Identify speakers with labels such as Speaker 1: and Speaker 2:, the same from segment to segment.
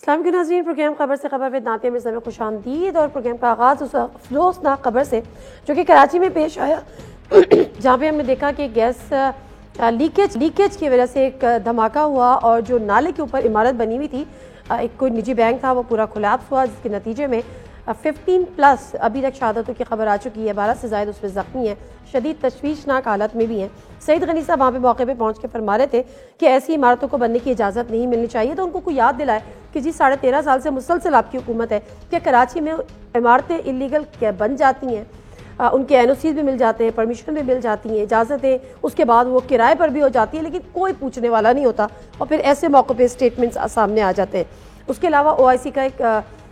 Speaker 1: अस्सलाम के नाज़रीन, प्रोग्राम खबर से खबर विद नातिया मिर्ज़ा में खुशामदीद। और प्रोग्राम का आगाज़ उस अफसोसनाक खबर से जो कि कराची में पेश आया, जहाँ पे हमने देखा कि गैस लीकेज की वजह से एक धमाका हुआ और जो नाले के ऊपर इमारत बनी हुई थी, एक कोई निजी बैंक था, वो पूरा कोलैप्स हुआ, जिसके नतीजे में 15+ अभी तक शहादतों की खबर आ चुकी है। 12 से ज़ायद उसमें ज़ख्मी हैं, शदीद तशवीशनाक हालत में भी हैं। सईद गनी साहब वहाँ पे मौके पे पहुँच के फरमा रहे थे कि ऐसी इमारतों को बनने की इजाज़त नहीं मिलनी चाहिए। तो उनको कोई याद दिलाए कि जी 13.5 साल से मुसलसल आपकी हुकूमत है कि कराची में इमारतें इलीगल बन जाती हैं, उनके NOC भी मिल जाते हैं, परमिशन भी मिल जाती हैं, इजाज़तें उसके बाद वो किराए पर भी हो जाती है, लेकिन कोई पूछने वाला नहीं होता और फिर ऐसे मौक़ों पे स्टेटमेंट्स सामने आ जाते हैं। उसके अलावा OIC का एक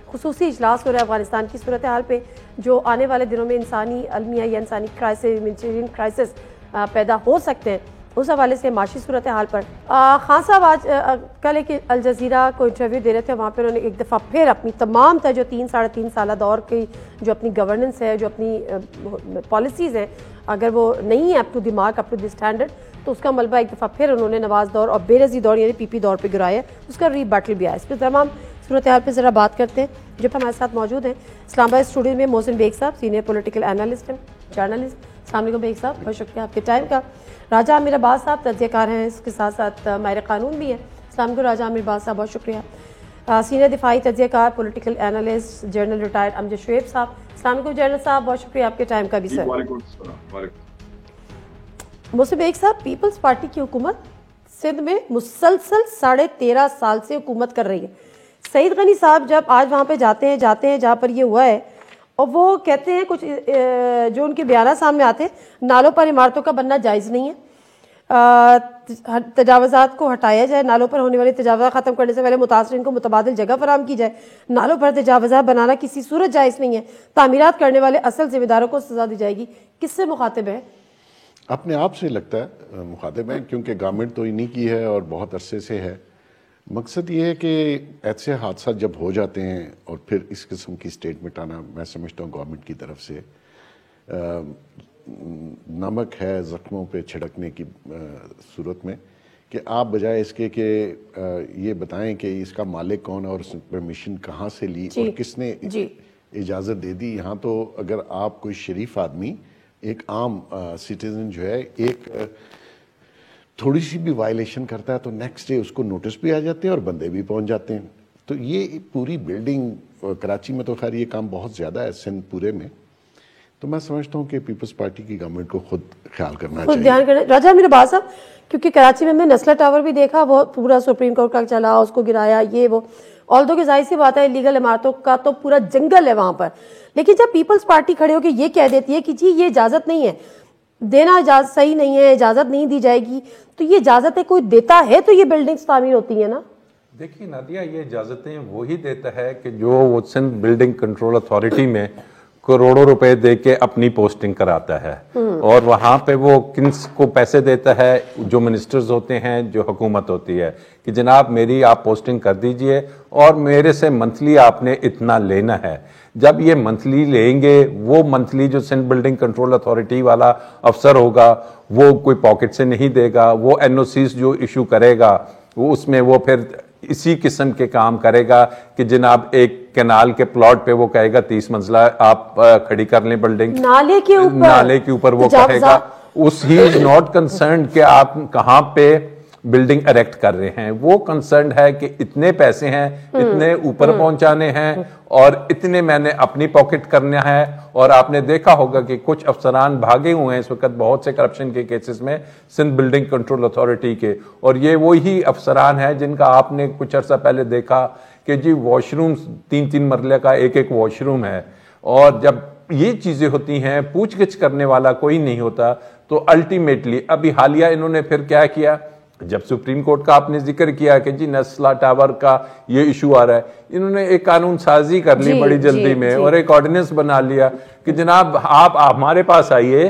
Speaker 1: खुसूसी इजलास हो रहा है अफगानिस्तान की सूरत हाल पे, जो आने वाले दिनों में इंसानी अलमिया या इंसानी ह्यूमैनिटेरियन क्राइसिस पैदा हो सकते हैं, उस हवाले से माशी सूरत हाल पर खान साहब आज कल एक अल जज़ीरा को इंटरव्यू दे रहे थे। वहाँ पर उन्होंने एक दफ़ा फिर अपनी तमाम जो 3-3.5 साल दौर की जो अपनी गवर्नेंस है, जो अपनी पॉलिसीज़ हैं, अगर वो नहीं है up to the mark, up to the standard, तो उसका मलबा एक दफ़ा फिर उन्होंने नवाज दौर और बेनज़ीर दौर यानी PP दौर पर गिराया। उसका रीबैटल भी आया। इस पर तमाम सूरत हाल पर ज़रा बात करते हैं। जब हमारे साथ मौजूद हैं इस्लामाबाद स्टूडियो में मोहसिन बेग साहब, सीनियर पॉलिटिकल एनालिस्ट हैं, जर्नलिस्ट। अस्सलाम वालेकुम बेग साहब, बहुत शुक्रिया आपके टाइम का। राजा आमिर अब्बास साहब तज्ज़ियाकार हैं, इसके साथ साथ माहिर कानून भी हैं। अस्सलाम वालेकुम राजा आमिर अब्बास साहब, बहुत शुक्रिया। सीनियर दिफाई तज्ज़ियाकार, political analyst, general retired Amjad Shoaib साहब। अस्सलाम वालेकुम जर्नल साहब, बहुत शुक्रिया आपके टाइम का भी सर। मोहसिन बेग साहब, पीपल्स पार्टी की हुकूमत सिंध में मुसलसल 13.5 साल से हुकूमत कर रही है। सईद गनी साहब जब आज वहाँ पे जाते हैं जहाँ पर ये हुआ है, और वो कहते हैं कुछ जो उनके बयान सामने आते हैं, नालों पर इमारतों का बनना जायज़ नहीं है, तजावज़ात को हटाया जाए, नालों पर होने वाली तजावज़ात ख़त्म करने से पहले मुतासरीन को मुतबादिल जगह फराहम की जाए, नालों पर तजावज़ात बनाना किसी सूरत जायज़ नहीं है, तामीरात करने वाले असल जिम्मेदारों को सज़ा दी जाएगी। किससे मुखातिब है?
Speaker 2: अपने आप से लगता है मुखातिब है, क्योंकि गवर्नमेंट तो इन्हीं की है और बहुत अरसे से है। मकसद ये है कि ऐसे हादसा जब हो जाते हैं और फिर इस किस्म की स्टेटमेंट आना, मैं समझता हूँ गवर्नमेंट की तरफ से नमक है ज़ख्मों पे छिड़कने की सूरत में, कि आप बजाय इसके कि ये बताएं कि इसका मालिक कौन है और उसने परमिशन कहाँ से ली और किसने इजाज़त दे दी। यहाँ तो अगर आप कोई शरीफ आदमी, एक आम सिटीज़न जो है, एक थोड़ी सी भी वायलेशन करता है तो नेक्स्ट डे उसको नोटिस भी आ जाते हैं और बंदे भी पहुंच जाते हैं। तो ये पूरी बिल्डिंग कराची में तो खैर ये काम बहुत ज़्यादा है, सिंध पूरे में, तो मैं समझता हूँ कि पीपल्स पार्टी की गवर्नमेंट को खुद ख्याल करना चाहिए,
Speaker 1: ध्यान करना। राजा मेरे बात साहब, क्योंकि कराची में नस्ला टावर भी देखा, वो पूरा सुप्रीम कोर्ट का चला, उसको गिराया, ये वो, ऑल्दो की जाहिर सी बात है इलीगल इमारतों का तो पूरा जंगल है वहाँ पर। लेकिन जब पीपल्स पार्टी खड़े होकर ये कह देती है कि जी ये इजाज़त नहीं है, देना इजाज़त सही नहीं है, इजाज़त नहीं दी जाएगी, तो ये इजाज़तें कोई देता है तो ये बिल्डिंग्स तामीर होती है ना?
Speaker 3: देखिए नादिया, ये इजाज़तें वही देता है कि जो वो सिंध बिल्डिंग कंट्रोल अथॉरिटी में करोड़ों रुपए दे के अपनी पोस्टिंग कराता है, और वहाँ पे वो किन्स को पैसे देता है, जो मिनिस्टर्स होते हैं, जो हुकूमत होती है, कि जनाब मेरी आप पोस्टिंग कर दीजिए और मेरे से मंथली आपने इतना लेना है। जब ये मंथली लेंगे, वो मंथली जो सिंध बिल्डिंग कंट्रोल अथॉरिटी वाला अफसर होगा वो कोई पॉकेट से नहीं देगा, वो NOCs जो इशू करेगा वो उसमें वो फिर इसी किस्म के काम करेगा कि जनाब एक कैनाल के प्लॉट पे वो कहेगा 30 मंजिला आप खड़ी कर लें बिल्डिंग, नाले के ऊपर वो कहेगा। ही इज नॉट कंसर्न कि आप कहाँ पे बिल्डिंग इरेक्ट कर रहे हैं, वो कंसर्न है कि इतने पैसे हैं, इतने ऊपर पहुंचाने हैं और इतने मैंने अपनी पॉकेट करना है। और आपने देखा होगा कि कुछ अफसरान भागे हुए हैं इस वक्त बहुत से करप्शन के केसेस में सिंध बिल्डिंग कंट्रोल अथॉरिटी के, और ये वही अफसरान है जिनका आपने कुछ अर्सा पहले देखा कि जी वॉशरूम 3-3 मरले का एक वॉशरूम है, और जब ये चीजें होती हैं पूछगिछ करने वाला कोई नहीं होता। तो अल्टीमेटली अभी हालिया इन्होंने फिर क्या किया, जब सुप्रीम कोर्ट का आपने जिक्र किया कि जी नस्ला टावर का ये इशू आ रहा है, इन्होंने एक कानून साजी कर ली बड़ी जल्दी में और एक ऑर्डिनेंस बना लिया कि जनाब आप हमारे पास आइए,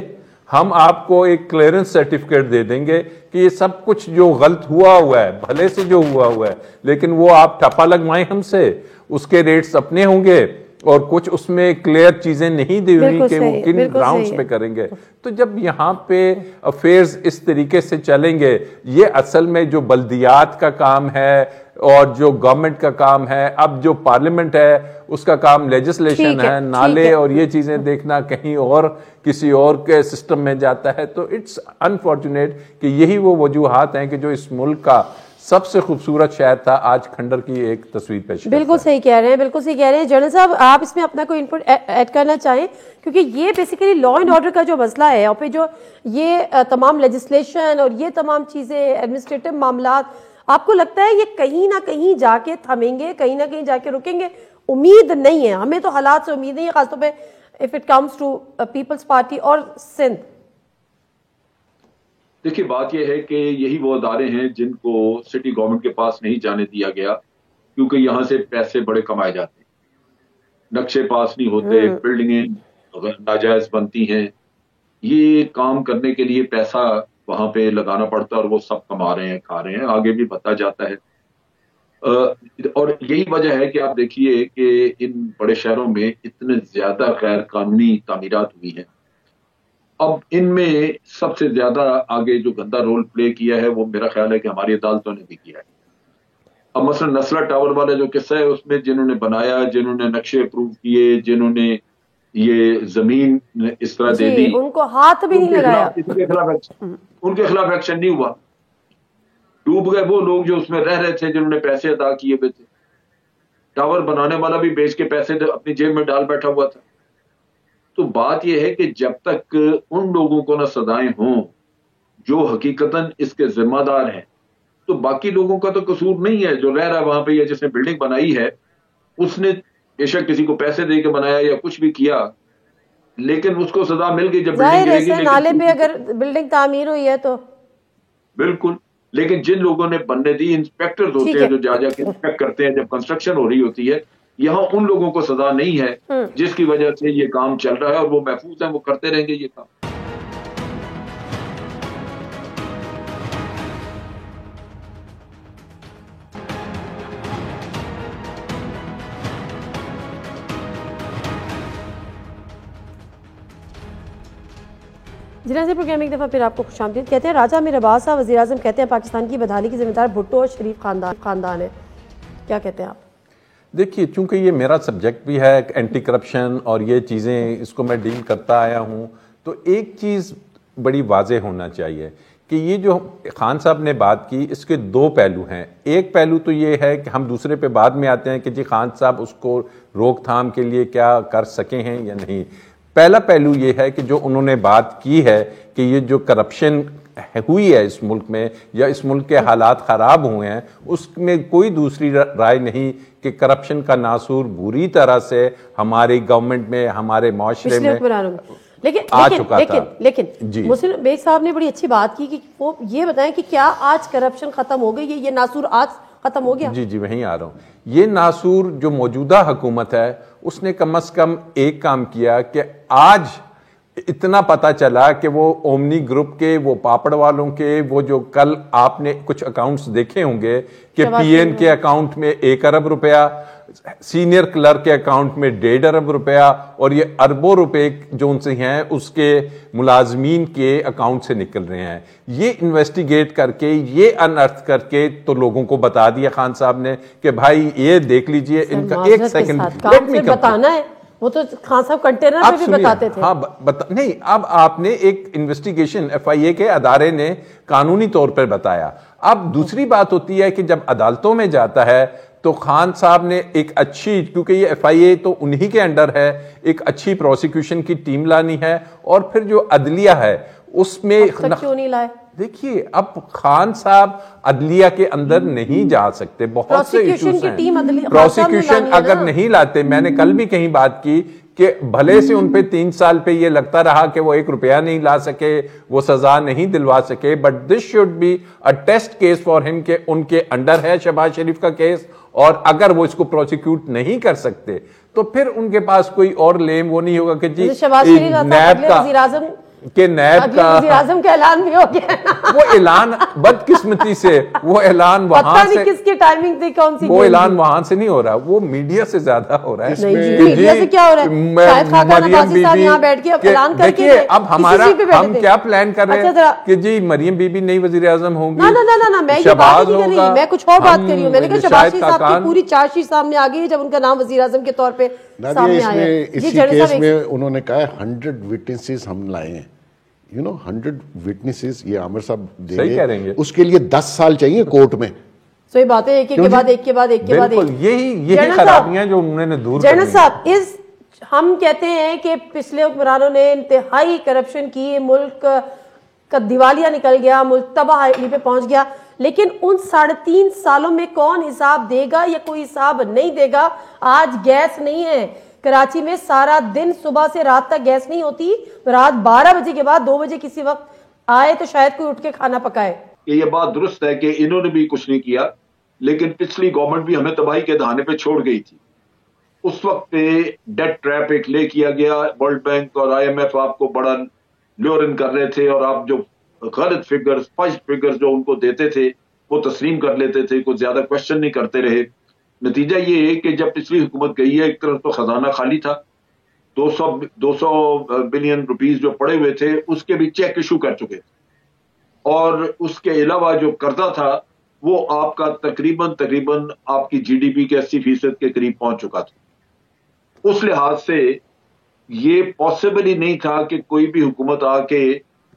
Speaker 3: हम आपको एक क्लियरेंस सर्टिफिकेट दे देंगे कि ये सब कुछ जो गलत हुआ है, भले से जो हुआ है, लेकिन वो आप ठप्पा लगवाएं हमसे, उसके रेट्स अपने होंगे, और कुछ उसमें क्लियर चीजें नहीं दी हुई कि वो किन ग्राउंड्स पे करेंगे। तो जब यहाँ पे अफेयर्स इस तरीके से चलेंगे, ये असल में जो बल्दियात का काम है और जो गवर्नमेंट का काम है, अब जो पार्लियामेंट है उसका काम लेजिस्लेशन है, नाले और ये चीजें देखना कहीं और किसी और के सिस्टम में जाता है। तो इट्स अनफॉर्चुनेट कि यही वो वजूहात हैं कि जो इस मुल्क का सबसे खूबसूरत शहर था आज खंडर की एक तस्वीर पेश।
Speaker 1: बिल्कुल सही कह रहे हैं, बिल्कुल सही कह रहे हैं। जनरल साहब, आप इसमें अपना कोई इनपुट ऐड करना चाहें, क्योंकि ये बेसिकली लॉ एंड ऑर्डर का जो मसला है और फिर जो ये तमाम लेजिस्लेशन और ये तमाम चीजें एडमिनिस्ट्रेटिव मामलात, आपको लगता है ये कहीं ना कहीं जाके थमेंगे, कहीं ना कहीं जाके रुकेंगे? उम्मीद नहीं है, हमें तो हालात से उम्मीद नहीं है, खासतौर पे if it comes to Peoples Party और सिंध।
Speaker 4: देखिए, बात यह है कि यही वो अदारे हैं जिनको सिटी गवर्नमेंट के पास नहीं जाने दिया गया, क्योंकि यहां से पैसे बड़े कमाए जाते हैं, नक्शे पास नहीं होते, बिल्डिंगें नाजायज बनती हैं। ये काम करने के लिए पैसा वहां पे लगाना पड़ता है और वो सब कमा रहे हैं, खा रहे हैं, आगे भी बढ़ता जाता है। और यही वजह है कि आप देखिए कि इन बड़े शहरों में इतने ज्यादा गैर कानूनी तामीरात हुई हैं। अब इनमें सबसे ज्यादा आगे जो गंदा रोल प्ले किया है वो मेरा ख्याल है कि हमारी अदालतों ने भी किया है। अब मसलन नस्ला टावर वाला जो किस्सा है, उसमें जिन्होंने बनाया, जिन्होंने नक्शे अप्रूव किए, जिन्होंने ये जमीन इस तरह दे दी,
Speaker 1: उनको हाथ भी नहीं लगाया,
Speaker 4: उनके खिलाफ एक्शन नहीं हुआ। डूब गए वो लोग जो उसमें रह रहे थे, जिन्होंने पैसे अदा किए हुए थे। टावर बनाने वाला भी बेच के पैसे अपनी जेब में डाल बैठा हुआ था। तो बात यह है कि जब तक उन लोगों को ना सजाएं हों जो हकीकतन इसके जिम्मेदार हैं, तो बाकी लोगों का तो कसूर नहीं है। जो रह रहा है वहां पे या जिसने बिल्डिंग बनाई है, उसने बेशक किसी को पैसे दे के बनाया या कुछ भी किया, लेकिन उसको सजा मिल गई जब बिल्डिंग गिरेगी।
Speaker 1: नाले पे अगर बिल्डिंग तामीर हुई है तो
Speaker 4: बिल्कुल, लेकिन जिन लोगों ने बनने दी, इंस्पेक्टर्स होते हैं जो जा जाके इंस्पेक्ट करते हैं जब कंस्ट्रक्शन हो रही होती है, यहाँ उन लोगों को सजा नहीं है जिसकी वजह से ये काम चल रहा है और वो महफूज है, वो करते रहेंगे ये काम।
Speaker 1: जिनाज़े प्रोग्राम एक दफ़ा फिर आपको खुशामदीद कहते हैं। राजा अमीर अब्बास साहब वज़ीर आज़म कहते हैं पाकिस्तान की बदहाली की जिम्मेदार भुट्टो और शरीफ खानदान है, क्या कहते हैं आप?
Speaker 3: देखिए, चूंकि ये मेरा सब्जेक्ट भी है एंटी करप्शन और ये चीज़ें इसको मैं डील करता आया हूँ, तो एक चीज़ बड़ी वाज़ेह होना चाहिए कि ये जो खान साहब ने बात की, इसके दो पहलू हैं। एक पहलू तो ये है कि हम दूसरे पे बाद में आते हैं कि जी खान साहब उसको रोकथाम के लिए क्या कर सके हैं या नहीं। पहला पहलू ये है कि जो उन्होंने बात की है कि ये जो करप्शन हुई है इस मुल्क में या इस मुल्क के हालात ख़राब हुए हैं, उसमें कोई दूसरी राय नहीं कि करप्शन का नासूर बुरी तरह से हमारी गवर्नमेंट में, हमारे माशरे में आ चुका था।
Speaker 1: लेकिन मुस्लिम बेग साहब ने बड़ी अच्छी बात की कि वो ये बताएं कि क्या आज करप्शन खत्म हो गई, ये नासूर आज खत्म हो गया?
Speaker 3: जी वहीं आ रहा हूँ। ये नासूर जो मौजूदा हुकूमत है उसने कम से कम एक काम किया कि आज इतना पता चला कि वो ओमनी ग्रुप के, वो पापड़ वालों के, वो जो कल आपने कुछ अकाउंट्स देखे होंगे कि पीएन के अकाउंट में 1 अरब रुपया, सीनियर क्लर्क के अकाउंट में 1.5 अरब रुपया और ये अरबों रुपए जो उनसे हैं उसके मुलाजमीन के अकाउंट से निकल रहे हैं। ये इन्वेस्टिगेट करके, ये अनअर्थ करके तो लोगों को बता दिया खान साहब ने कि भाई ये देख लीजिए इनका। एक सेकंड
Speaker 1: बताना है, वो तो खान साहब कंटेनर पे भी बताते थे।
Speaker 3: हाँ नहीं, अब आपने एक इन्वेस्टिगेशन एफआईए के अदारे ने कानूनी तौर पर बताया। अब दूसरी बात होती है कि जब अदालतों में जाता है तो खान साहब ने एक अच्छी, क्योंकि ये एफआईए तो उन्हीं के अंडर है, एक अच्छी प्रोसिक्यूशन की टीम लानी है और फिर जो अदलिया है उसमें
Speaker 1: क्यों नहीं लाए?
Speaker 3: देखिए, अब खान साहब अदलिया के अंदर नहीं जा सकते, बहुत से इश्यूज हैं। प्रोसिक्यूशन अगर नहीं लाते, मैंने कल भी कहीं बात की कि भले से उन पे 3 साल पे ये लगता रहा कि वो 1 रुपया नहीं ला सके, वो सजा नहीं दिलवा सके, but this should be a test case for him के उनके अंडर है शहबाज शरीफ का केस, और अगर वो इसको प्रोसिक्यूट नहीं कर सकते तो फिर उनके पास कोई और लेम वो नहीं होगा कि जी
Speaker 1: शहबाज शरीफ
Speaker 3: नैब का कि नैब का
Speaker 1: वज़ीर-ए-आज़म का ऐलान भी हो गया।
Speaker 3: वो ऐलान बदकिस्मती से वो ऐलान वहां से
Speaker 1: किसकी टाइमिंग थी, कौन सी
Speaker 3: वो ऐलान वहां से नहीं हो रहा, वो मीडिया से ज्यादा हो रहा है।
Speaker 1: मीडिया से क्या हो रहा है? शायद खाकान अब्बासी साहब यहाँ बैठ के ऐलान करके
Speaker 3: देखिए अब हमारा हम क्या प्लान कर रहे हैं कि जी मरियम बीबी नई वज़ीर-ए-आज़म होंगी।
Speaker 1: ना मैं ये बात नहीं कर रही, मैं कुछ और बात कर रही हूँ। मैंने कहा शहबाज शरीफ साहब की पूरी चार्जशीट सामने आ गई जब उनका नाम वज़ीर-ए-आज़म के तौर पे सामने आया।
Speaker 2: इसी केस में उन्होंने कहा 100 विटनेसेस हम लाए हैं, 100 विटनेसेस, ये आमिर साहब देंगे, उसके लिए 10 साल चाहिए कोर्ट में।
Speaker 1: सही बात है, एक के बाद एक
Speaker 3: यही खराबियां जो उन्होंने दूर करनी है।
Speaker 1: जनरल साहब, हम कहते हैं कि पिछले हुक्मरानों ने इंतहाई करप्शन की, मुल्क का दिवालिया निकल गया, मुल्क तबाही पे पहुंच गया, लेकिन उन 3.5 सालों में कौन हिसाब देगा या कोई हिसाब नहीं देगा। आज गैस नहीं है कराची में, सारा दिन सुबह से रात तक गैस नहीं होती, रात 12 बजे के बाद 2 बजे किसी वक्त आए तो शायद कोई उठ के खाना पकाए।
Speaker 4: ये बात दुरुस्त है कि इन्होंने भी कुछ नहीं किया, लेकिन पिछली गवर्नमेंट भी हमें तबाही के दहाने पे छोड़ गई थी। उस वक्त पे डेट ट्रैप एक ले किया गया, वर्ल्ड बैंक और IMF आपको बड़ा ल्योरन कर रहे थे, और आप जो गलत फिगर्स, फर्स्ट फिगर्स जो उनको देते थे वो तस्लीम कर लेते थे, कुछ ज्यादा क्वेश्चन नहीं करते रहे। नतीजा ये है कि जब पिछली हुकूमत गई है, एक तरफ तो खजाना खाली था, 200 बिलियन रुपीस जो पड़े हुए थे उसके भी चेक इशू कर चुके थे, और उसके अलावा जो कर्जा था वो आपका तकरीबन आपकी GDP के 80% के करीब पहुंच चुका था। उस लिहाज से ये पॉसिबल ही नहीं था कि कोई भी हुकूमत आके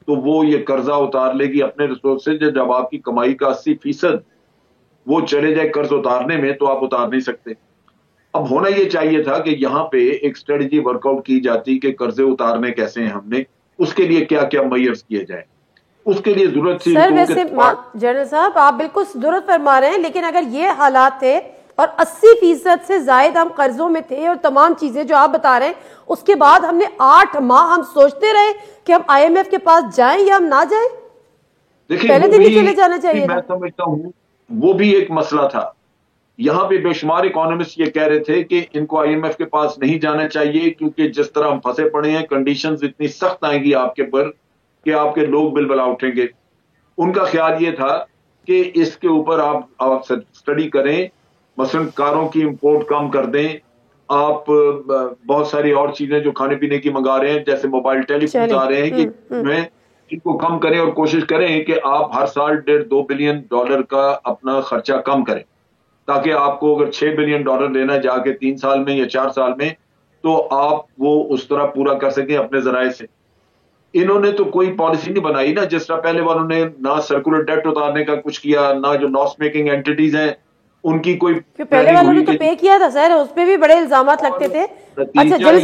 Speaker 4: तो वो ये कर्जा उतार लेगी अपने रिसोर्सेज। जब आपकी कमाई का 80% वो चले जाए कर्ज उतारने में, तो आप उतार नहीं सकते। अब होना ये चाहिए था कि यहाँ पे एक स्ट्रेटजी वर्कआउट की जाती कि कर्जे उतारने कैसे हैं हमने, उसके लिए क्या क्या मेजर्स किए जाए, उसके लिए जरूरत थी।
Speaker 1: सर वैसे जनरल साहब आप बिल्कुल दुरुस्त फरमा रहे हैं, लेकिन अगर ये हालात थे और 80% से ज्यादा हम कर्जों में थे और तमाम चीजें जो आप बता रहे हैं, उसके बाद हमने 8 माह हम सोचते रहे कि हम IMF के पास जाएं या हम ना जाएं।
Speaker 4: देखिए
Speaker 1: पहले दिन ही चले जाना चाहिए।
Speaker 4: मैं समझता हूँ वो भी एक मसला था। यहाँ पे बेशुमार इकोनॉमिस्ट ये कह रहे थे कि इनको IMF के पास नहीं जाना चाहिए, क्योंकि जिस तरह हम फंसे पड़े हैं, कंडीशंस इतनी सख्त आएंगी आपके पर कि आपके लोग बिलबला उठेंगे। उनका ख्याल ये था कि इसके ऊपर आप स्टडी करें, मसलन कारों की इंपोर्ट कम कर दें, आप बहुत सारी और चीजें जो खाने पीने की मंगा रहे हैं, जैसे मोबाइल टेलीफोन आ रहे हैं, कि इनको कम करें और कोशिश करें कि आप हर साल $1.5-2 बिलियन का अपना खर्चा कम करें, ताकि आपको अगर $6 बिलियन लेना जाके 3 साल में या 4 साल में, तो आप वो उस तरह पूरा कर सकें अपने जराए से। इन्होंने तो कोई पॉलिसी नहीं बनाई ना, जिस तरह पहले वालों ने ना सर्कुलर डेट उतारने का कुछ किया, ना जो लॉस मेकिंग एंटिटीज हैं उनकी कोई।
Speaker 1: पहले वालों ने तो पे किया था सर, उस पे भी बड़े इल्जाम लगते थे। अच्छा जनरल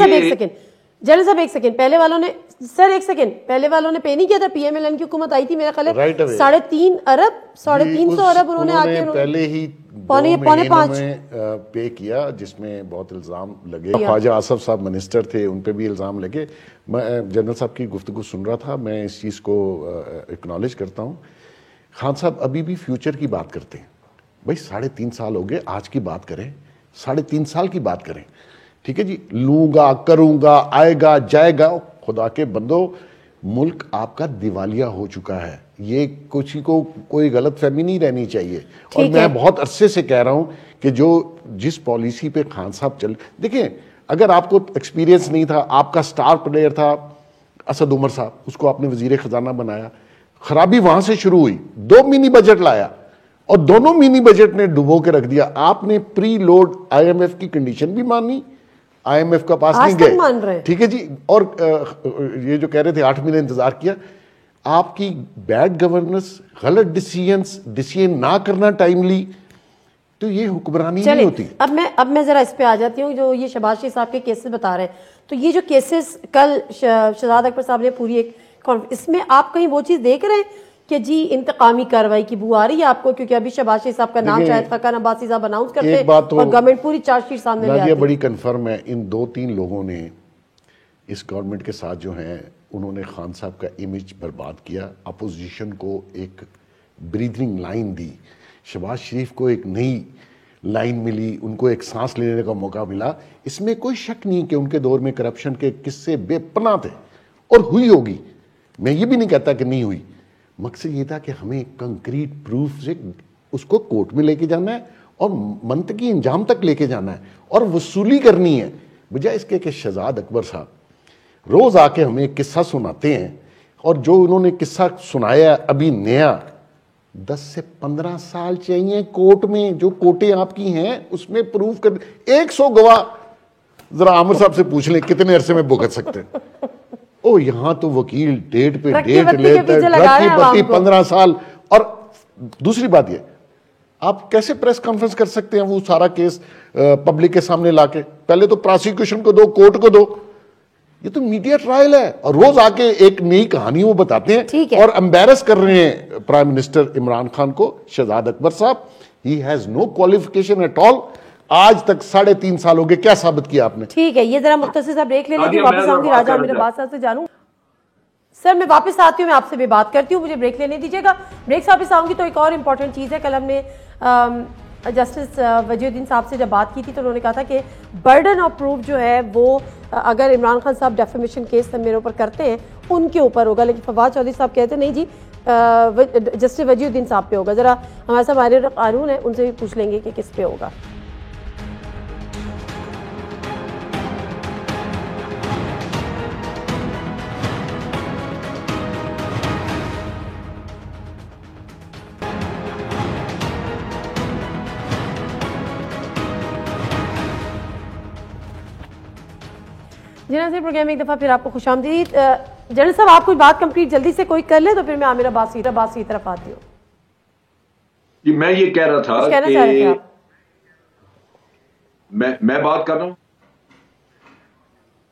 Speaker 1: साहब एक सेकंड, पहले वालों ने पहले वालों ने पे नहीं किया था। PMLN की हुकूमत आई थी, मेरा ख्याल है 3.5 अरब 350 अरब उन्होंने आके
Speaker 2: पहले ही
Speaker 1: पौने 5
Speaker 2: पे किया, जिसमें बहुत इल्जाम लगे। ख्वाजा आसफ साहब मिनिस्टर थे, उन पे भी इल्जाम लगे। मैं जनरल साहब की गुफ्तगू सुन रहा था, मैं इस चीज़ को एक्नॉलेज करता हूँ। खान साहब अभी भी फ्यूचर की बात करते हैं। भाई 3.5 साल हो गए, आज की बात करें, 3.5 साल की बात करें, ठीक है जी। लूंगा, करूंगा, आएगा जाएगा, खुदा के बंदो, मुल्क आपका दिवालिया हो चुका है। ये किसी को कोई गलत फहमी नहीं रहनी चाहिए। और मैं बहुत अरसे से कह रहा हूं कि जिस पॉलिसी पे खान साहब देखिए, अगर आपको एक्सपीरियंस नहीं था, आपका स्टार प्लेयर था असद उमर साहब, उसको आपने वजीर खजाना बनाया, खराबी वहां से शुरू हुई। 2 मिनी बजट लाया और दोनों मिनी बजट ने डुबो के रख दिया। आपने प्री लोड IMF की कंडीशन भी मानी, IMF का पास नहीं गए, ठीक है जी। और ये जो कह रहे थे 8 महीने इंतजार किया, आपकी बैड गवर्नेंस, गलत डिसीजन ना करना टाइमली, तो ये हुक्मरानी नहीं होती।
Speaker 1: अब मैं जरा इस पे आ जाती हूँ, जो ये शहबाज शरीफ साहब के केसेस बता रहे हैं। तो ये जो केसेस कल शहजाद अकबर साहब ने पूरी एक, इसमें आप कहीं वो चीज देख रहे हैं कि जी इंतकामी कार्रवाई की बू आ रही है आपको? क्योंकि अभी शहबाज शरीफ साहब का नाम शायद खाकान अब्बासी साहब अनाउंस करते हैं और गवर्नमेंट पूरी चार्जशीट सामने ले आती है।
Speaker 2: बड़ी कंफर्म है, इन 2-3 लोगों ने इस गवर्नमेंट के साथ जो हैं, उन्होंने खान साहब का इमेज बर्बाद किया, अपोजिशन को एक ब्रीदिंग लाइन दी, शहबाज शरीफ को एक नई लाइन मिली, उनको एक सांस लेने का मौका मिला। इसमें कोई शक नहीं कि उनके दौर में करप्शन के किस्से बेपनाह थे और हुई होगी, मैं ये भी नहीं कहता कि नहीं हुई, मकसद ये था कि हमें कंक्रीट प्रूफ से उसको कोर्ट में लेके जाना है और मंतकी इंजाम तक लेके जाना है और वसूली करनी है, बजाय इसके कि शहजाद अकबर साहब रोज आके हमें एक किस्सा सुनाते हैं और जो उन्होंने किस्सा सुनाया अभी नया 10 से 15 साल चाहिए कोर्ट में, जो कोर्टें आपकी हैं उसमें प्रूफ कर 100 गवाह जरा आमिर साहब से पूछ लें कितने अरसे में भुगत सकते हैं। ओ यहां तो वकील डेट पे डेट लेता है 15 साल। और दूसरी बात ये, आप कैसे प्रेस कॉन्फ्रेंस कर सकते हैं वो सारा केस पब्लिक के सामने लाके? पहले तो प्रोसिक्यूशन को दो, कोर्ट को दो, ये तो मीडिया ट्रायल है और रोज आके एक नई कहानी वो बताते हैं और एम्बेरस कर रहे हैं प्राइम मिनिस्टर इमरान खान को। Shahzad Akbar sahab, he has no qualification at all. आज तक 3.5 साल हो गए, क्या साबित किया आपने?
Speaker 1: ठीक है, ये जरा मुख्तसर सा ब्रेक ले लेंगे, वापस आऊंगी राजा आमिर अब्बास साहब से जानूं। सर मैं वापस आती हूँ, मैं आपसे भी बात करती हूँ, मुझे ब्रेक लेने दीजिएगा। ब्रेक से वापस आऊंगी तो एक और इम्पॉर्टेंट चीज़ है, कल हमने जस्टिस वजीउद्दीन साहब से जब बात की थी तो उन्होंने कहा था कि बर्डन ऑफ प्रूफ जो है वो अगर इमरान खान साहब डेफेमेशन केस मेरे ऊपर करते हैं उनके ऊपर होगा, लेकिन फवाद चौधरी साहब कहते नहीं जी जस्टिस वजीउद्दीन साहब पे होगा। ज़रा हमारे साथ माहिर कानून है, उनसे भी पूछ लेंगे कि किस पे होगा। जनरल प्रोग्राम में एक दफ़ा फिर आपको खुशामदीद। जनरल साहब आप कोई बात कंप्लीट जल्दी से कोई कर ले तो फिर मैं आमिर अब्बास की तरफ आती हूँ।
Speaker 4: जी मैं ये कह रहा था कि मैं बात कर रहा हूँ।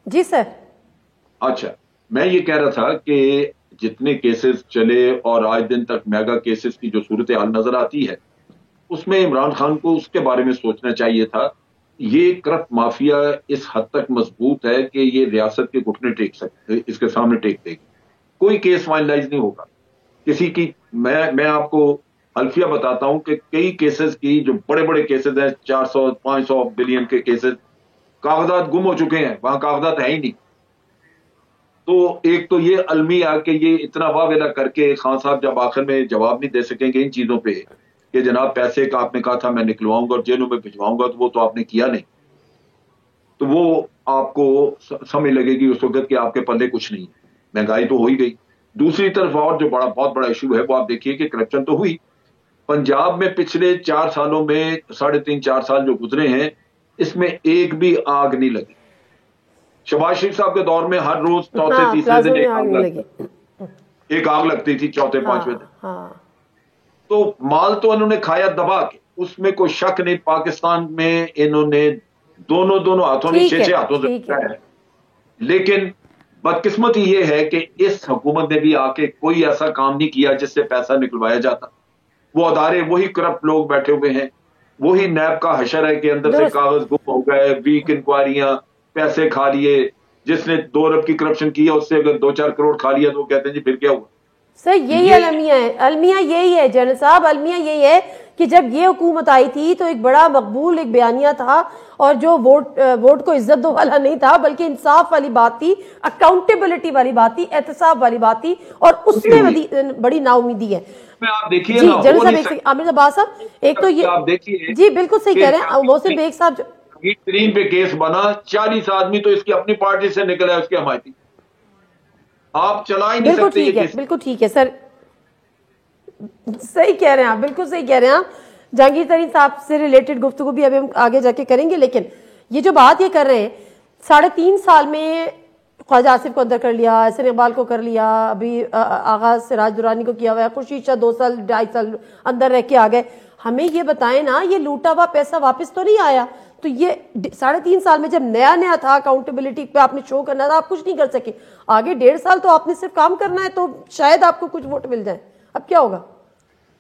Speaker 1: जी सर।
Speaker 4: अच्छा, मैं ये कह रहा था कि जितने केसेस चले और आज दिन तक मेगा केसेस की जो सूरत हाल नजर आती है उसमें इमरान खान को उसके बारे में सोचना चाहिए था। ये करप्ट माफिया इस हद तक मजबूत है कि ये रियासत के घुटने टेक सकते, इसके सामने टेक देगी। कोई केस फाइनलाइज नहीं होगा किसी की। मैं आपको अल्फिया बताता हूं कि कई केसेस की जो बड़े बड़े केसेस हैं 400-500 बिलियन के केसेस, कागजात गुम हो चुके हैं, वहां कागजात है ही नहीं। तो एक तो ये अलमिया कि ये इतना वावेला करके खान साहब जब आखिर में जवाब नहीं दे सकेंगे इन चीजों पे कि जनाब पैसे का आपने कहा था मैं निकलवाऊंगा और जेलों में भिजवाऊंगा, तो वो तो आपने किया नहीं, तो वो आपको समझ लगेगी उस वक्त कि आपके पल्ले कुछ नहीं, महंगाई तो हो ही गई। दूसरी तरफ और जो बहुत बड़ा इशू है वो आप देखिए कि करप्शन तो हुई। पंजाब में पिछले 4 सालों में 3.5-4 साल जो गुजरे हैं इसमें एक भी आग नहीं लगी। शहबाज शरीफ साहब के दौर में हर रोज चौथे तीसरे दिन एक आग लगती थी, चौथे पांचवें दिन। तो माल तो इन्होंने खाया दबा के, उसमें कोई शक नहीं। पाकिस्तान में इन्होंने दोनों हाथों में 6-6 हाथों से खाया है। लेकिन बदकिस्मती ये है कि इस हुकूमत ने भी आके कोई ऐसा काम नहीं किया जिससे पैसा निकलवाया जाता। वो अदारे वही करप्ट लोग बैठे हुए हैं, वही नैब का हशर है कि अंदर से कागज गुम हो गए, वीक इंक्वायरियां, पैसे खा लिए। जिसने 2 अरब की करप्शन की है उससे अगर 2-4 करोड़ खा लिया तो वो कहते हैं जी फिर क्या हुआ।
Speaker 1: सर यही अलमिया है, अलमिया यही है जनरल साहब, अलमिया यही है कि जब ये हुकूमत आई थी तो एक बड़ा मकबूल एक बयानिया था और जो वोट को इज्जत दो वाला नहीं था बल्कि इंसाफ वाली बात थी, अकाउंटेबिलिटी वाली बात थी, एहतसाब वाली बात थी, और उसमें बड़ी नाउमीदी है।
Speaker 4: आप देखिए
Speaker 1: जी जनरल साहब, आमिर अब्बास साहब, एक तो ये आप देखिए, जी बिल्कुल सही कह रहे हैं, मोहसिन बेग साहब
Speaker 4: तरीन पे केस बना, 40 आदमी तो इसकी अपनी पार्टी से निकला है उसके हमायती। आप चला ही नहीं सकते ये केस।
Speaker 1: बिल्कुल ठीक है सर, सही कह रहे हैं आप, बिल्कुल सही कह रहे हैं आप। जहांगीर तरीन साहब से रिलेटेड गुफ्तगू भी अभी हम आगे जाके करेंगे, लेकिन ये जो बात ये कर रहे हैं 3.5 साल में ख्वाजा आसिफ को अंदर कर लिया, एहसन इकबाल को कर लिया, अभी आगाज सिराज दुरानी को किया हुआ है, खुर्शीद शाह 2 साल 2.5 साल अंदर रह के आ गए। हमें ये बताएं ना, ये लूटा हुआ पैसा वापस तो नहीं आया? तो ये 3.5 साल में जब नया था, अकाउंटेबिलिटी पे आपने शो करना था, आप कुछ नहीं कर सके। आगे 1.5 साल तो आपने सिर्फ काम करना है, तो शायद आपको कुछ वोट मिल जाए। अब क्या होगा?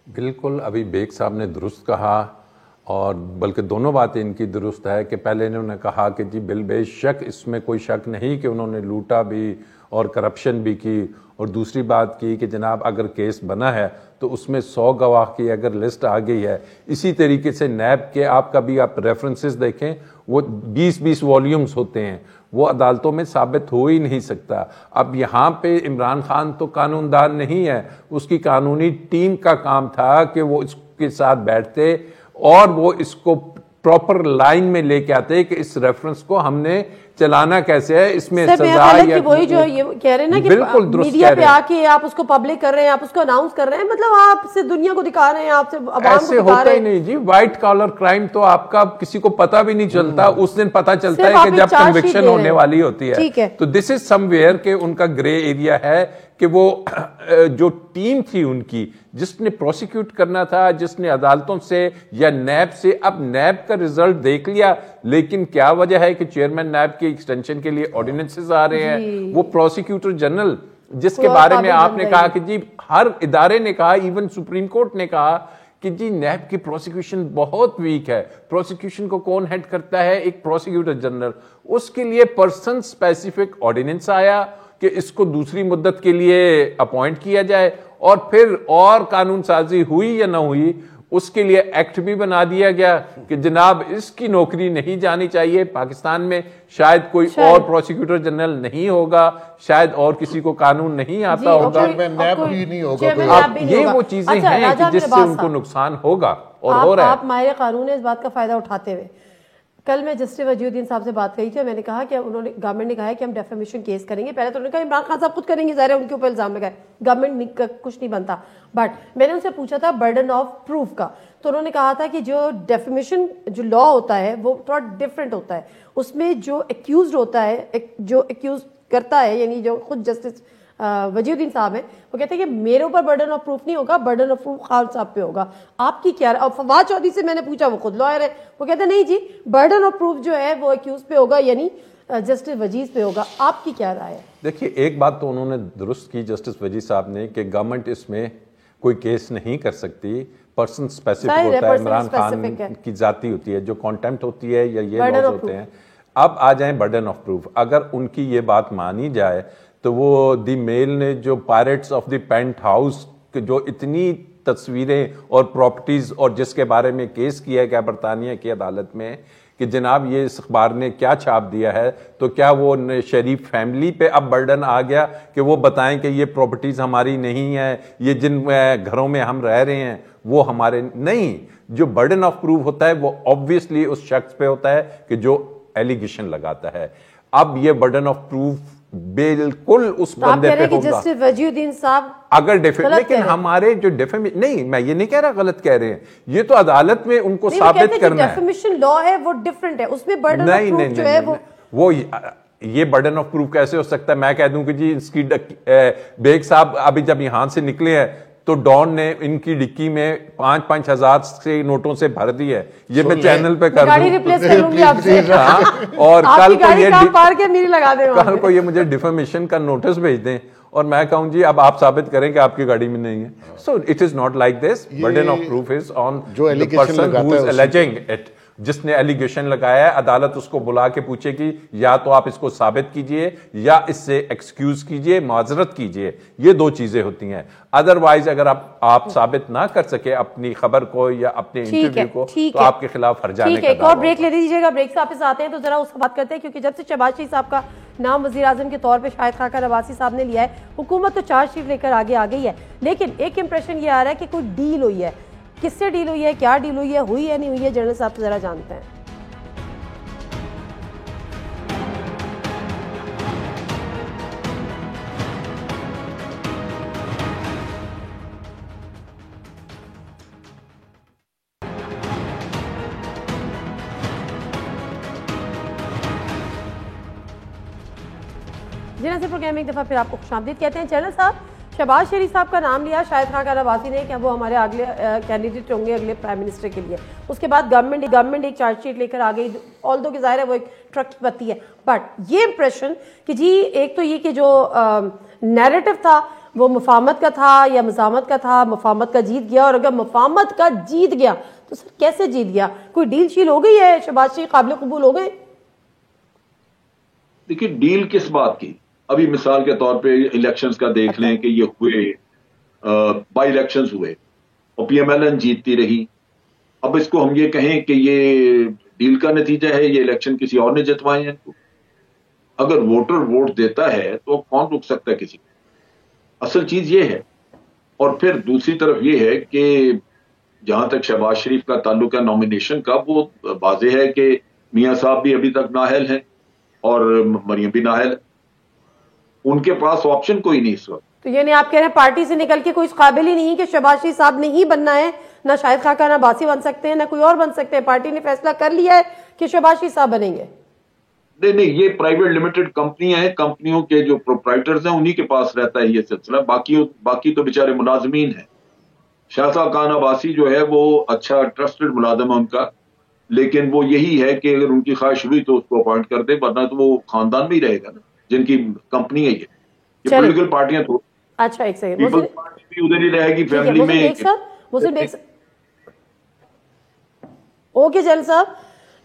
Speaker 3: बिल्कुल, अभी बेग साहब ने दुरुस्त कहा और बल्कि दोनों बातें इनकी दुरुस्त है कि पहले इन्होंने कहा कि जी बिल बेशक इसमें कोई शक नहीं कि उन्होंने लूटा भी और करप्शन भी की, और दूसरी बात की कि जनाब अगर केस बना है तो उसमें 100 गवाह की अगर लिस्ट आ गई है, इसी तरीके से नैब के आप रेफरेंसेस देखें, वो 20-20 वॉल्यूम्स होते हैं, वो अदालतों में साबित हो ही नहीं सकता। अब यहाँ पे इमरान खान तो कानूनदान नहीं है, उसकी कानूनी टीम का काम था कि वो इसके साथ बैठते और वो इसको प्रॉपर लाइन में लेके आते कि इस रेफरेंस को हमने चलाना कैसे है, इसमें सजा या
Speaker 1: वही जो ये कह रहे हैं ना कि
Speaker 3: बिल्कुल
Speaker 1: मीडिया पे आके आप उसको पब्लिक कर रहे हैं, आप उसको अनाउंस कर रहे हैं, मतलब आप सिर्फ दुनिया को दिखा रहे हैं, आपसे
Speaker 3: ऐसे होता ही नहीं जी। व्हाइट कॉलर क्राइम तो आपका किसी को पता भी नहीं चलता, उस दिन पता चलता है कि जब कन्विक्शन होने वाली होती है। तो दिस इज समवेयर के उनका ग्रे एरिया है कि वो जो टीम थी उनकी, जिसने प्रोसिक्यूट करना था, जिसने अदालतों से या नैब से, अब नैब का रिजल्ट देख लिया, लेकिन क्या वजह है कि चेयरमैन नैब के एक्सटेंशन के लिए ऑर्डिनेंसेस आ रहे हैं, वो प्रोसिक्यूटर जनरल जिसके बारे में आपने कहा कि जी हर इदारे ने कहा, इवन सुप्रीम कोर्ट ने कहा कि जी नैब की प्रोसिक्यूशन बहुत वीक है। प्रोसिक्यूशन को कौन हेड करता है? एक प्रोसिक्यूटर जनरल। उसके लिए पर्सन स्पेसिफिक ऑर्डिनेंस आया कि इसको दूसरी मुद्दत के लिए अपॉइंट किया जाए, और फिर और कानून साजी हुई या ना हुई, उसके लिए एक्ट भी बना दिया गया कि जनाब इसकी नौकरी नहीं जानी चाहिए। पाकिस्तान में शायद कोई और प्रोसिक्यूटर जनरल नहीं होगा, शायद और किसी को कानून नहीं आता होगा,
Speaker 2: नैब भी नहीं होगा।
Speaker 3: अब ये वो चीजें हैं कि जिससे उनको नुकसान होगा और हो रहा है।
Speaker 1: आप माहिर कानून है, इस बात का फायदा उठाते हुए कल मैं जस्टिस वजीउद्दीन साहब से बात करी थी, मैंने कहा कि उन्होंने गवर्नमेंट ने कहा है कि हम डेफेमेशन केस करेंगे। पहले तो उन्होंने कहा इमरान खान साहब खुद करेंगे, ज़ाहिर है उनके ऊपर इल्जाम लगाए, गवर्नमेंट का कुछ नहीं बनता। बट मैंने उनसे पूछा था बर्डन ऑफ प्रूफ का, तो उन्होंने कहा था कि जो डेफेमेशन जो लॉ होता है वो थोड़ा डिफरेंट होता है। उसमें जो एक्यूज होता है, जो एक्यूज करता है, यानी जो खुद जस्टिस वजीउद्दीन साहब हैं, वो कहते हैं कि मेरे ऊपर बर्डन ऑफ प्रूफ नहीं होगा, बर्डन ऑफ प्रूफ खान साहब पे होगा। आपकी क्या? और फवाद चौधरी से मैंने पूछा, वो खुद लॉयर है, वो कहते हैं नहीं जी बर्डन ऑफ प्रूफ जो है वो एक्यूज पे होगा, यानी जस्टिस वजीज पे होगा। आपकी क्या राय है?
Speaker 3: देखिए, एक बात तो उन्होंने दुरुस्त की जस्टिस वजीज साहब ने कि गवर्नमेंट इसमें कोई केस नहीं कर सकती, पर्सन स्पेसिफिक होता है, इमरान खान की जाती होती है, जो कॉन्टेम्प्ट होती है या ये लॉज होते हैं। अब आ जाए बर्डन ऑफ प्रूफ, अगर उनकी ये बात मानी जाए तो वो दी मेल ने जो pirates of the penthouse जो इतनी तस्वीरें और प्रॉपर्टीज और जिसके बारे में केस किया गया बरतानिया की अदालत में कि जनाब ये इस अखबार ने क्या छाप दिया है, तो क्या वो शरीफ फैमिली पे अब बर्डन आ गया कि वो बताएं कि ये प्रॉपर्टीज हमारी नहीं है, ये जिन घरों में हम रह रहे हैं वो हमारे नहीं। जो बर्डन ऑफ प्रूफ होता है वो ऑब्वियसली उस शख्स पे होता है कि जो एलिगेशन लगाता है। अब ये बर्डन ऑफ प्रूफ बिल्कुल उस बंदे पे होगा।
Speaker 1: जस्टिस वजीउद्दीन साहब
Speaker 3: अगर लेकिन हमारे जो नहीं, मैं ये नहीं कह रहा गलत कह रहे हैं, ये तो अदालत में उनको साबित करना है।
Speaker 1: डेफिमेशन लॉ है वो डिफरेंट है, उसमें बर्डन ऑफ प्रूफ जो है
Speaker 3: वो ये बर्डन ऑफ प्रूफ कैसे हो सकता है? मैं कह दूं कि जी इसकी बेग साहब अभी जब यहां से निकले हैं तो डॉन ने इनकी डिक्की में 5-5 हजार से नोटों से भर दी है। ये मैं चैनल पे कर
Speaker 1: गाड़ी रिप्लेस कर लूंगी आपसे।
Speaker 3: और कल
Speaker 1: को
Speaker 3: ये मुझे डिफेमेशन का नोटिस भेज दें और मैं कहूं जी अब आप साबित करें कि आपकी गाड़ी में नहीं है। So it is not like this. Burden of proof is on the person who is aliasing it. जिसने एलिगेशन लगाया है अदालत उसको बुला के पूछेगी या तो आप इसको साबित कीजिए या इससे एक्सक्यूज कीजिए, माजरत कीजिए। ये दो चीजें होती हैं। अदरवाइज अगर आप साबित ना कर सके अपनी खबर को या अपने इंटरव्यू को तो आपके खिलाफ हर्जाने का
Speaker 1: एक और ब्रेक ले दीजिएगा। ब्रेक से वापस आते हैं तो जरा उससे बात करते हैं, क्योंकि जब से शहबाज शरीफ साहब का नाम वजीर आजम के तौर पे शाहिद खाकर अब्बासी साहब ने लिया है, हुकूमत तो चार्जशीट लेकर आगे आ गई है, लेकिन एक इंप्रेशन ये आ रहा है कि कोई डील हुई है। किससे डील हुई है, क्या डील हुई है नहीं हुई है, जनरल साहब से जरा जानते हैं। जी नाज़रीन, प्रोग्राम में एक दफ़ा फिर आपको खुशामदीद कहते हैं। जनरल साहब, शहबाज शरीफ साहब का नाम लिया शाहिद खान अब्बासी ने कि वो हमारे अगले कैंडिडेट होंगे अगले प्राइम मिनिस्टर के लिए। उसके बाद गवर्नमेंट एक चार्जशीट लेकर आ गई, ऑल दो कि जाहिर है वो एक ट्रक की पत्ती है, बट ये इंप्रेशन कि जी एक तो ये कि जो नैरेटिव था वो मुफाहमत का था या मज़ामत का था, मुफाहमत का जीत गया। और अगर मुफाहमत का जीत गया तो सर कैसे जीत गया? कोई डील शील हो गई है? शहबाज शरीफ काबिल कबूल हो गए?
Speaker 4: देखिए डील किस बात की, अभी मिसाल के तौर पे इलेक्शंस का देख लें कि ये हुए बाई इलेक्शंस हुए और पीएमएलएन जीतती रही। अब इसको हम ये कहें कि ये डील का नतीजा है, ये इलेक्शन किसी और ने जितवाए हैं। अगर वोटर वोट देता है तो कौन रोक सकता है किसी को? असल चीज ये है। और फिर दूसरी तरफ ये है कि जहां तक शहबाज शरीफ का ताल्लुक है नॉमिनेशन का, वो वाज़ेह है कि मियां साहब भी अभी तक नाअहल हैं और मरियम भी नाअहल है, उनके पास ऑप्शन कोई नहीं इस वक्त।
Speaker 1: तो यानी आप कह रहे हैं पार्टी से निकल के कोई इस काबिल ही नहीं कि शहबाज शरीफ साहब ने ही बनना है, ना शाहिद खान अब्बासी बन सकते हैं ना कोई और बन सकते हैं, पार्टी ने फैसला कर लिया है कि शहबाज शरीफ साहब बनेंगे?
Speaker 4: नहीं, ये प्राइवेट लिमिटेड कंपनियां हैं, कंपनियों के जो प्रोप्राइटर्स हैं उन्हीं के पास रहता है ये सिलसिला। बाकी तो बेचारे मुलाजमीन हैं। शाहिद खान अब्बासी जो है वो अच्छा ट्रस्टेड मुलाजिम है उनका, लेकिन वो यही है कि अगर उनकी ख्वाहिश हुई तो उसको अपॉइंट कर दे, वरना तो वो खानदान में ही रहेगा ना जिनकी कंपनी है ये पॉलिटिकल पार्टियां। तो
Speaker 1: अच्छा एक सेकंड,
Speaker 4: पीपल्स पार्टी भी उधर ही रहेगी फैमिली में।
Speaker 1: ओके जल साहब,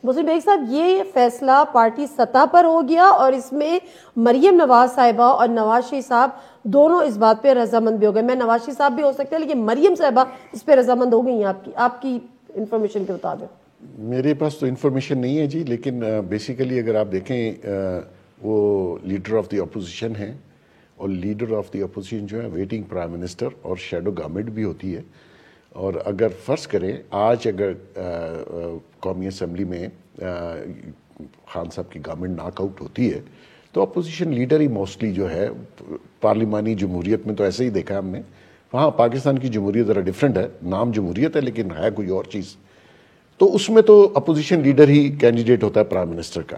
Speaker 1: मुस्लिम बेग साहब, ये फैसला पार्टी सतह पर हो गया और इसमें मरियम नवाज साहिबा और नवाज शरीफ साहब दोनों इस बात पे रजामंद भी हो गए। मैं नवाज शरीफ साहब भी हो सकते हैं लेकिन मरियम साहिबा इस पे रजामंद हो गई हैं आपकी इंफॉर्मेशन के मुताबिक?
Speaker 2: मेरे पास तो इंफॉर्मेशन नहीं है जी, लेकिन बेसिकली अगर आप देखें वो लीडर ऑफ द अपोजिशन हैं और लीडर ऑफ द अपोजिशन जो है वेटिंग प्राइम मिनिस्टर और शेडो गवर्नमेंट भी होती है। और अगर फ़र्ज़ करें आज अगर कौमी असम्बली में खान साहब की गवर्नमेंट नॉकआउट होती है तो अपोजिशन लीडर ही मोस्टली जो है, पार्लिमानी जमहूरियत में तो ऐसे ही देखा हमने, वहाँ पाकिस्तान की जमहूरियत ज़रा डिफरेंट है, नाम जमहूरियत है लेकिन है कोई और चीज़, तो उसमें तो अपोजिशन लीडर ही कैंडिडेट होता है प्राइम मिनिस्टर का।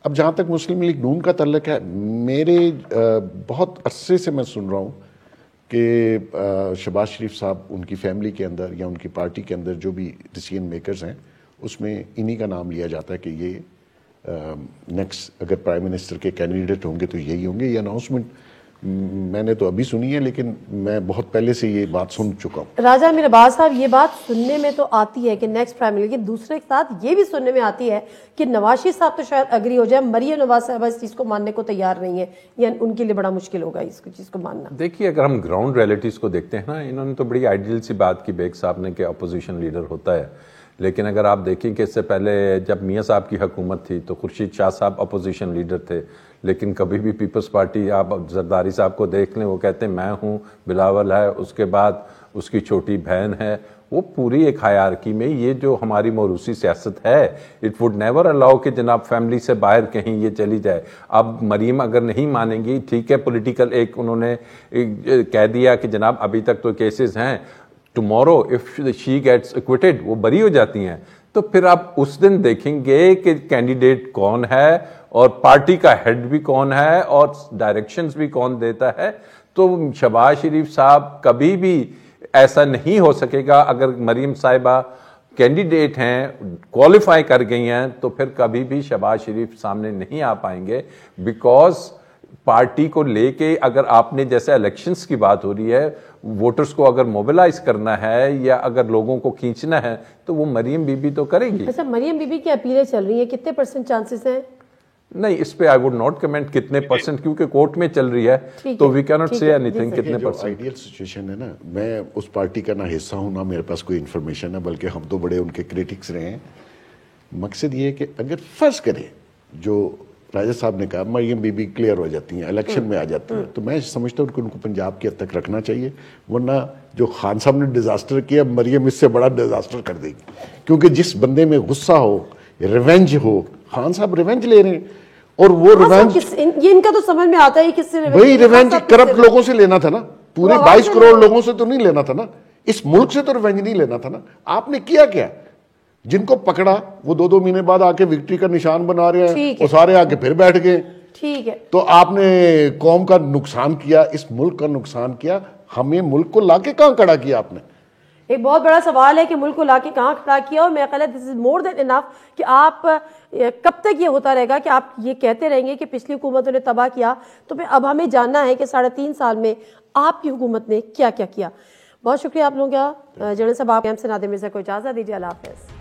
Speaker 2: अब जहाँ तक मुस्लिम लीग नून का तल्लक है, मेरे बहुत अरसे से मैं सुन रहा हूँ कि शहबाज शरीफ साहब उनकी फैमिली के अंदर या उनकी पार्टी के अंदर जो भी डिसीजन मेकर्स हैं उसमें इन्हीं का नाम लिया जाता है कि ये नेक्स्ट अगर प्राइम मिनिस्टर के कैंडिडेट होंगे तो यही होंगे। ये अनाउंसमेंट मैंने तो अभी सुनी है लेकिन मैं बहुत पहले से ये बात सुन चुका हूँ।
Speaker 1: राजा अमीर अब्बास साहब, ये बात सुनने में तो आती है कि नेक्स्ट प्राइम मिनिस्टर, लेकिन दूसरे के साथ ये भी सुनने में आती है कि नवाज शरीफ साहब तो शायद अग्री हो जाए, मरियम नवाज साहब इस चीज़ को मानने को तैयार नहीं है, या उनके लिए बड़ा मुश्किल होगा इस चीज़ को मानना।
Speaker 3: देखिए अगर हम ग्राउंड रियलिटीज़ को देखते हैं ना, इन्होंने तो बड़ी आइडियल सी बात की बेग साहब ने कि अपोजिशन लीडर होता है, लेकिन अगर आप देखें कि इससे पहले जब मियाँ साहब की हुकूमत थी तो खुर्शीद शाह साहब अपोजिशन लीडर थे, लेकिन कभी भी पीपल्स पार्टी, आप जरदारी साहब को देख लें, वो कहते हैं मैं हूँ, बिलावल है, उसके बाद उसकी छोटी बहन है, वो पूरी एक हायरार्की में ये जो हमारी मौरूसी सियासत है, इट वुड नेवर अलाउ कि जनाब फैमिली से बाहर कहीं ये चली जाए। अब मरीम अगर नहीं मानेंगी, ठीक है, पॉलिटिकल एक उन्होंने कह दिया कि जनाब अभी तक तो केसेस हैं, tomorrow if she gets acquitted वो बरी हो जाती हैं, तो फिर आप उस दिन देखेंगे कि कैंडिडेट कौन है और पार्टी का हेड भी कौन है और डायरेक्शंस भी कौन देता है। तो शहबाज शरीफ साहब कभी भी ऐसा नहीं हो सकेगा, अगर मरीम साहिबा कैंडिडेट हैं, क्वालिफाई कर गई हैं, तो फिर कभी भी शहबाज शरीफ सामने नहीं आ पाएंगे, बिकॉज पार्टी को लेके अगर आपने जैसे इलेक्शंस की बात हो रही है, वोटर्स को अगर मोबिलाइज करना है या अगर लोगों को खींचना है तो वो मरियम बीबी तो करेगी।
Speaker 1: अच्छा, मरियम बीबी की अपीलें चल रही है, कितने % चांसेस हैं?
Speaker 3: नहीं, इस पे आई वुड नॉट कमेंट कितने %, क्योंकि कोर्ट में चल रही है तो we can not say anything कितने %।
Speaker 2: आइडियल सिचुएशन है ना, मैं उस पार्टी का ना हिस्सा हूं ना मेरे पास कोई इन्फॉर्मेशन है, बल्कि हम तो बड़े उनके क्रिटिक्स रहे हैं। मकसद ये है कि अगर फर्ज करें जो राजा साहब ने कहा मरियम बीबी क्लियर हो जाती हैं, इलेक्शन में आ जाती हैं, तो मैं समझता हूँ कि उनको पंजाब की हद तक रखना चाहिए, वरना जो खान साहब ने डिजास्टर किया मरियम इससे बड़ा डिजास्टर कर देगी। क्योंकि जिस बंदे में गुस्सा हो, रिवेंज हो, खान साहब रिवेंज ले रहे हैं और वो रिवेंज
Speaker 1: ये इनका तो समझ में आता है किससे
Speaker 2: वही रिवेंज करप्ट लोगों से लेना था ना, पूरे 22 करोड़ लोगों से तो नहीं लेना था ना, इस मुल्क से तो रिवेंज नहीं लेना था ना। आपने किया क्या? जिनको पकड़ा वो 2-2 महीने बाद आके विक्ट्री का निशान बना रहे हैं, वो सारे आके फिर बैठ गए।
Speaker 1: ठीक है।
Speaker 2: तो आपने कौम का नुकसान किया, इस मुल्क का नुकसान किया, हमें मुल्क को लाके कहां खड़ा किया आपने?
Speaker 1: एक बहुत बड़ा सवाल है कि मुल्क को लाके कहाँ खड़ा किया, और मेरा ख्याल है this is more than enough कि आप कब तक ये होता रहेगा कि आप ये कहते रहेंगे कि पिछली हुकूमतों ने तबाह किया। तो फिर अब हमें जानना है कि 3.5 साल में आपकी हुकूमत ने क्या क्या किया। बहुत शुक्रिया आप लोगों का। जनरल साहब, आप से नादिर मिर्जा को इजाज़त दीजिए। अल्लाह हाफ़िज़।